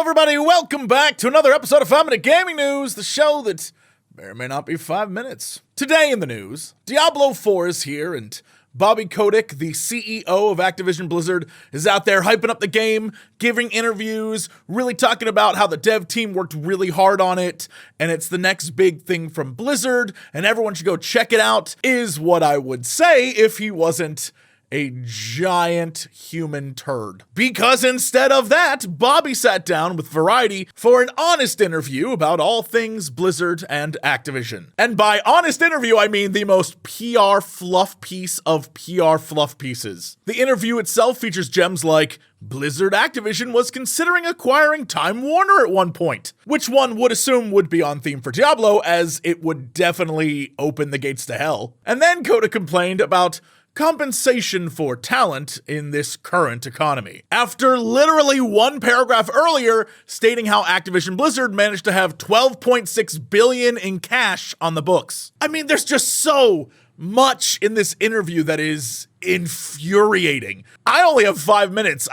everybody, welcome back to another episode of 5 Minute Gaming News, the show that may or may not be 5 minutes. Today in the news, Diablo 4 is here, and Bobby Kotick, the CEO of Activision Blizzard, is out there hyping up the game, giving interviews, really talking about how the dev team worked really hard on it, and it's the next big thing from Blizzard, and everyone should go check it out, is what I would say if he wasn't a giant human turd. Because instead of that, Bobby sat down with Variety for an honest interview about all things Blizzard and Activision. And by honest interview, I mean the most PR fluff piece of PR fluff pieces. The interview itself features gems like, Blizzard Activision was considering acquiring Time Warner at one point, which one would assume would be on theme for Diablo, as it would definitely open the gates to hell. And then Coda complained about compensation for talent in this current economy, after literally one paragraph earlier stating how Activision Blizzard managed to have $12.6 billion in cash on the books. I mean, there's just so much in this interview that is infuriating. I only have 5 minutes.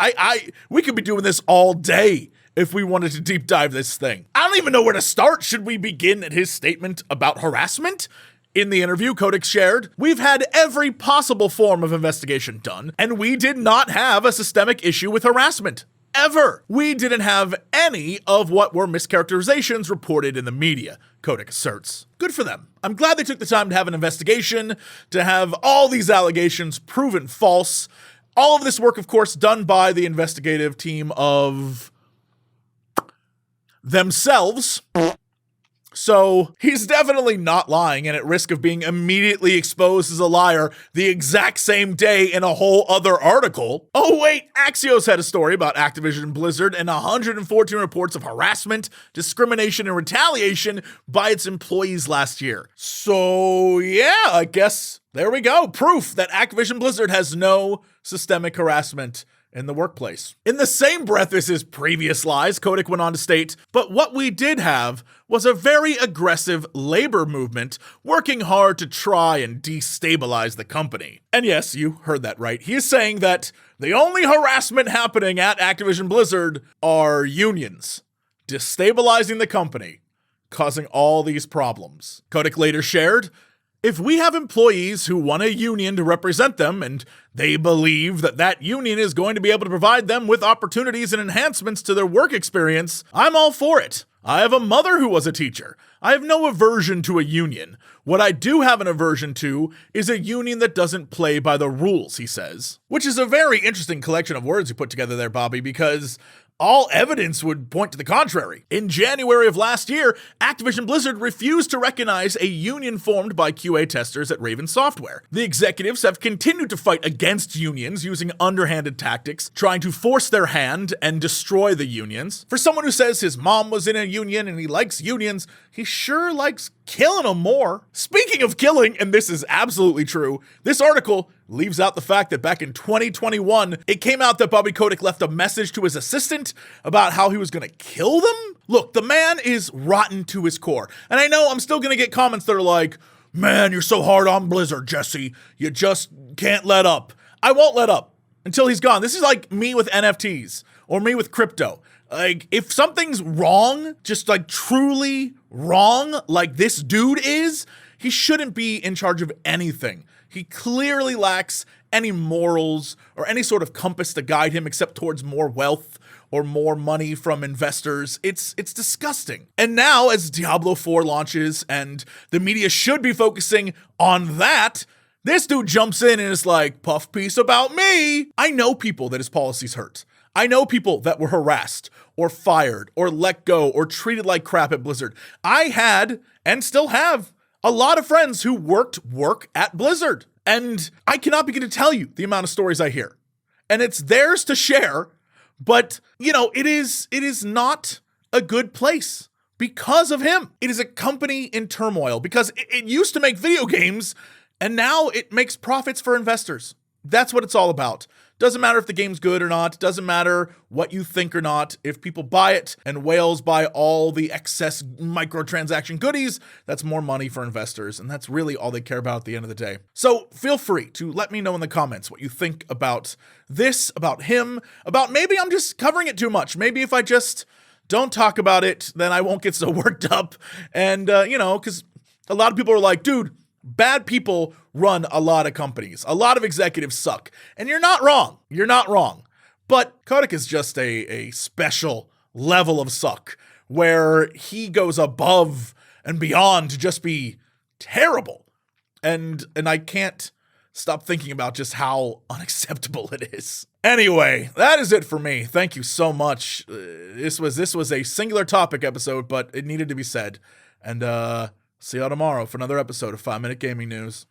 We could be doing this all day if we wanted to deep dive this thing. I don't even know where to start. Should we begin at his statement about harassment? In the interview, Kotick shared, "We've had every possible form of investigation done, and we did not have a systemic issue with harassment. Ever. We didn't have any of what were mischaracterizations reported in the media," Kotick asserts. Good for them. I'm glad they took the time to have an investigation, to have all these allegations proven false. All of this work, of course, done by the investigative team of themselves. So he's definitely not lying and at risk of being immediately exposed as a liar the exact same day in a whole other article. Oh wait, Axios had a story about Activision Blizzard and 114 reports of harassment, discrimination, and retaliation by its employees last year. So yeah, I guess there we go. Proof that Activision Blizzard has no systemic harassment in the workplace. In the same breath as his previous lies, Kotick went on to state, "But what we did have was a very aggressive labor movement working hard to try and destabilize the company." And yes, you heard that right. He is saying that the only harassment happening at Activision Blizzard are unions, destabilizing the company, causing all these problems. Kotick later shared, "If we have employees who want a union to represent them and they believe that that union is going to be able to provide them with opportunities and enhancements to their work experience, I'm all for it. I have a mother who was a teacher. I have no aversion to a union. What I do have an aversion to is a union that doesn't play by the rules," he says. Which is a very interesting collection of words you put together there, Bobby, because all evidence would point to the contrary. In January of last year, Activision Blizzard refused to recognize a union formed by QA testers at Raven Software. The executives have continued to fight against unions using underhanded tactics, trying to force their hand and destroy the unions. For someone who says his mom was in a union and he likes unions, he sure likes killing them more. Speaking of killing, and this is absolutely true, this article leaves out the fact that back in 2021, it came out that Bobby Kotick left a message to his assistant about how he was going to kill them. Look, the man is rotten to his core. And I know I'm still going to get comments that are like, "Man, you're so hard on Blizzard, Jesse. You just can't let up." I won't let up until he's gone. This is like me with NFTs or me with crypto. Like, if something's wrong, just like truly wrong, like this dude is, he shouldn't be in charge of anything. He clearly lacks any morals or any sort of compass to guide him except towards more wealth or more money from investors. It's disgusting. And now, as Diablo 4 launches and the media should be focusing on that, this dude jumps in and is like, "Puff piece about me." I know people that his policies hurt. I know people that were harassed or fired or let go or treated like crap at Blizzard. I had, and still have, a lot of friends who work at Blizzard. And I cannot begin to tell you the amount of stories I hear. And it's theirs to share, but, you know, it is not a good place because of him. It is a company in turmoil because it used to make video games and now it makes profits for investors. That's what it's all about. Doesn't matter if the game's good or not. Doesn't matter what you think or not. If people buy it and whales buy all the excess microtransaction goodies, that's more money for investors. And that's really all they care about at the end of the day. So feel free to let me know in the comments what you think about this, about him, about maybe I'm just covering it too much. Maybe if I just don't talk about it, then I won't get so worked up. And, because a lot of people are like, dude, bad people run a lot of companies. A lot of executives suck. And you're not wrong. You're not wrong. But Kotick is just a special level of suck where he goes above and beyond to just be terrible. And I can't stop thinking about just how unacceptable it is. Anyway, that is it for me. Thank you so much. This was a singular topic episode, but it needed to be said. And see y'all tomorrow for another episode of 5 Minute Gaming News.